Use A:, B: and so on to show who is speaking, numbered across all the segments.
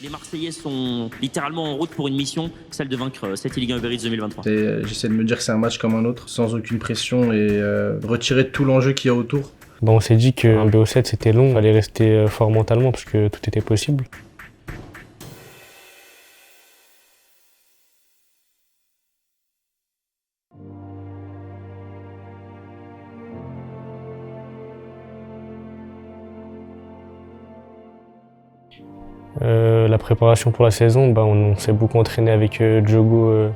A: Les Marseillais sont littéralement en route pour une mission, celle de vaincre cette Ligue 1 Uber Eats 2023.
B: J'essaie de me dire que c'est un match comme un autre, sans aucune pression et retirer tout l'enjeu qu'il y a autour.
C: On s'est dit qu'un BO7 c'était long, il fallait rester fort mentalement parce que tout était possible. La préparation pour la saison, on s'est beaucoup entraîné avec Diogo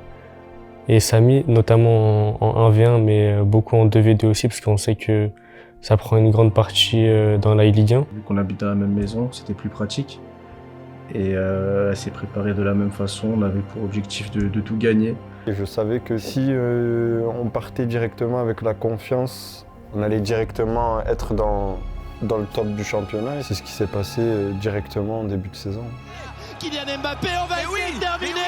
C: et Samy, notamment en 1v1, mais beaucoup en 2v2 aussi, parce qu'on sait que ça prend une grande partie dans la Ligue 1.
B: Vu qu'on habite dans la même maison, c'était plus pratique. Et elle s'est préparée de la même façon, on avait pour objectif de tout gagner.
D: Et je savais que si on partait directement avec la confiance, on allait directement être dans le top du championnat. Et c'est ce qui s'est passé directement en début de saison.
A: Kylian Mbappé, on va essayer de terminer.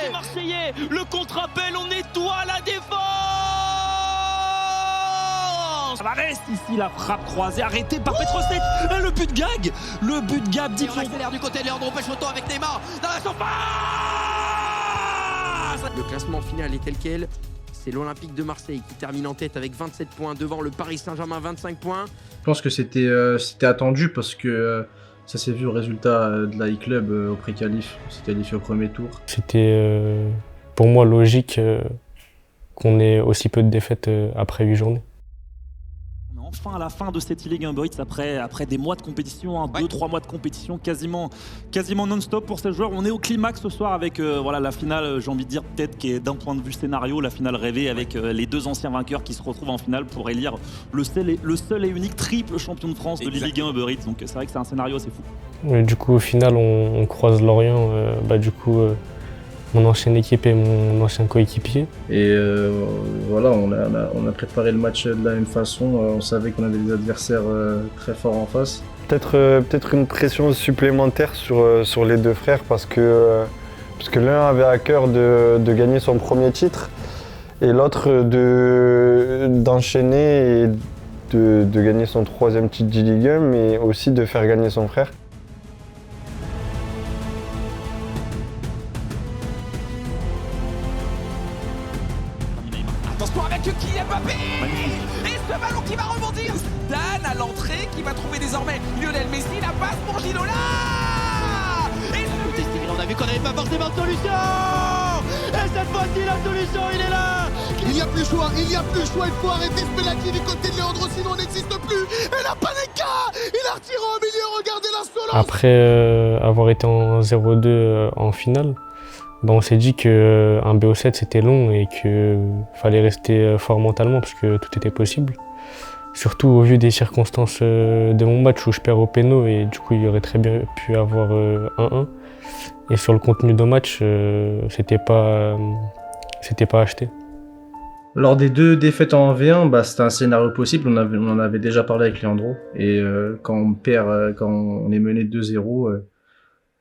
A: C'est Marseillais, le contre-appel, on nettoie la défense. Ça reste ici la frappe croisée, arrêtée par Petrovic. Le but de Gag, le but de Gab. On accélère du côté de Leandro Peixoto avec Neymar dans la surface.
E: Le classement final est tel quel. C'est l'Olympique de Marseille qui termine en tête avec 27 points devant le Paris Saint-Germain 25 points.
B: Je pense que c'était attendu parce que ça s'est vu au résultat de la e-club au pré-qualif. On s'est qualifié au premier tour.
C: C'était pour moi logique qu'on ait aussi peu de défaites après 8 journées.
F: On est enfin à la fin de cette Ligue 1 Uber Eats après des mois de compétition, 2-3 mois de compétition quasiment non-stop pour ces joueurs. On est au climax ce soir avec la finale, j'ai envie de dire peut-être qui est d'un point de vue scénario, la finale rêvée avec les deux anciens vainqueurs qui se retrouvent en finale pour élire le seul et unique triple champion de France de Ligue 1 Uber Eats. Donc c'est vrai que c'est un scénario assez fou.
C: Et du coup au final on croise Lorient, mon ancienne équipe et mon ancien coéquipier.
B: Et voilà, on a préparé le match de la même façon. On savait qu'on avait des adversaires très forts en face.
D: Peut-être une pression supplémentaire sur les deux frères parce que l'un avait à cœur de gagner son premier titre et l'autre d'enchaîner et de gagner son troisième titre de Ligue 1, mais aussi de faire gagner son frère.
G: Attention avec Kylian Mbappé. Et ce ballon qui va rebondir. Dan à l'entrée qui va trouver désormais Lionel Messi. La passe pour Ginola. Et
A: on a vu qu'on n'avait pas forcément de solution. Et cette fois-ci la solution il est là.
H: Il n'y a plus le choix, il faut arrêter ce penalty du côté de Leandro, sinon on n'existe plus. Et la Panenka, il a retiré au milieu, regardez l'insolence.
C: Après avoir été en 0-2 en finale, on s'est dit qu'un BO7 c'était long et qu'il fallait rester fort mentalement parce que tout était possible. Surtout au vu des circonstances de mon match où je perds au péno et du coup il y aurait très bien pu avoir 1-1. Et sur le contenu de match, c'était pas acheté.
B: Lors des deux défaites en 1v1, c'était un scénario possible, on en avait déjà parlé avec Leandro. Et quand on est mené 2-0,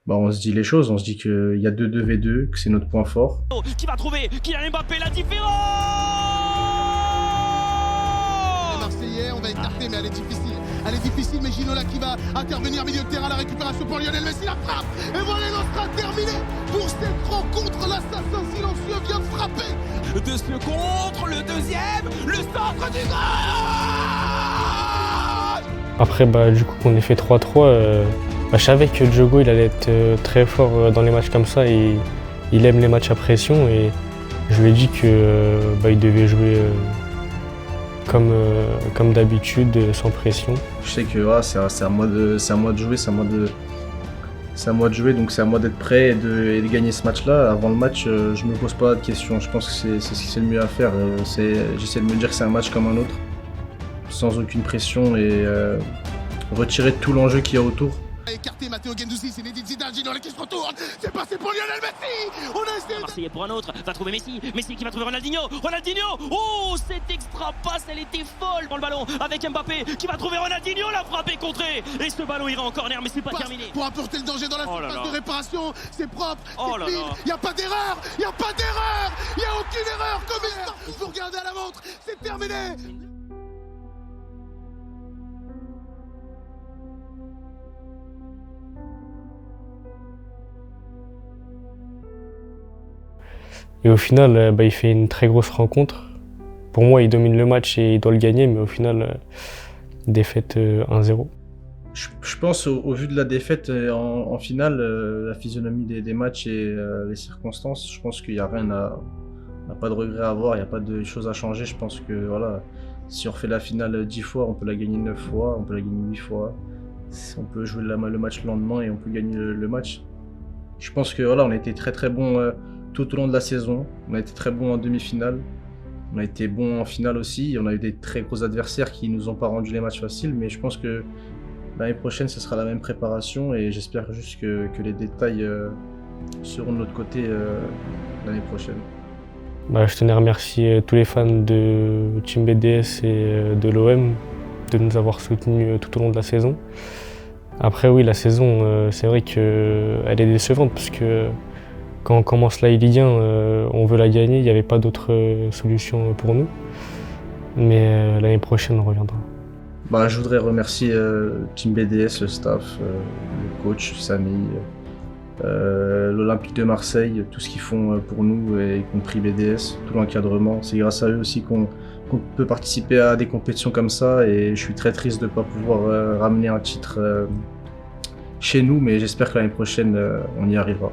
B: on se dit les choses, on se dit qu'il y a 2-2v2, que c'est notre point fort.
A: Qui va trouver Kylian Mbappé la différence.
H: Les Marseillais, on va écarter, mais elle est difficile. Elle est difficile, mais Ginola qui va intervenir milieu de terrain, la récupération pour Lionel Messi, la frappe. Et voilà, l'on sera terminé pour cette rencontre. L'assassin silencieux vient de frapper.
G: De ce contre, le deuxième, le centre du goal.
C: Après, du coup, qu'on ait fait 3-3, je savais que Diogo il allait être très fort dans les matchs comme ça et il aime les matchs à pression et je lui ai dit qu'il devait jouer comme d'habitude, sans pression.
B: Je sais que c'est à moi de jouer, c'est à moi de jouer, donc c'est à moi d'être prêt et de gagner ce match-là. Avant le match, je me pose pas de questions, je pense que c'est le mieux à faire. J'essaie de me dire que c'est un match comme un autre, sans aucune pression et retirer tout l'enjeu qu'il y a autour.
H: Écarté Matteo Guendouzi, c'est Zinedine Zidane, Ginola qui se retourne, c'est passé pour Lionel Messi. On a essayé
A: Marseillais pour un autre, va trouver Messi qui va trouver Ronaldinho. Oh, cette extra passe, elle était folle dans le ballon avec Mbappé qui va trouver Ronaldinho, la frappe est contrée. Et ce ballon ira en corner, mais c'est pas terminé.
H: Pour apporter le danger dans la surface de réparation, c'est propre, c'est clean, il n'y a pas d'erreur, il n'y a aucune erreur comme ça. Vous regardez à la montre, c'est terminé.
C: Et au final, il fait une très grosse rencontre. Pour moi, il domine le match et il doit le gagner, mais au final, défaite 1-0.
B: Je pense, au vu de la défaite en finale, la physionomie des matchs et les circonstances, je pense qu'il n'y a rien on n'a pas de regret à avoir, il n'y a pas de choses à changer. Je pense que voilà, si on refait la finale 10 fois, on peut la gagner 9 fois, on peut la gagner 8 fois. On peut jouer le match le lendemain et on peut gagner le match. Je pense que voilà, on a été très très bon tout au long de la saison. On a été très bon en demi-finale. On a été bon en finale aussi. On a eu des très gros adversaires qui nous ont pas rendu les matchs faciles, mais je pense que l'année prochaine, ce sera la même préparation et j'espère juste que les détails seront de notre côté l'année prochaine.
C: Je tenais à remercier tous les fans de Team BDS et de l'OM de nous avoir soutenus tout au long de la saison. Après oui, la saison, c'est vrai qu'elle est décevante parce que quand on commence la Ligue 1, on veut la gagner, il n'y avait pas d'autre solution pour nous. Mais l'année prochaine, on reviendra.
B: Je voudrais remercier Team BDS, le staff, le coach, Samy, l'Olympique de Marseille, tout ce qu'ils font pour nous, y compris BDS, tout l'encadrement. C'est grâce à eux aussi qu'on peut participer à des compétitions comme ça et je suis très triste de ne pas pouvoir ramener un titre chez nous, mais j'espère que l'année prochaine, on y arrivera.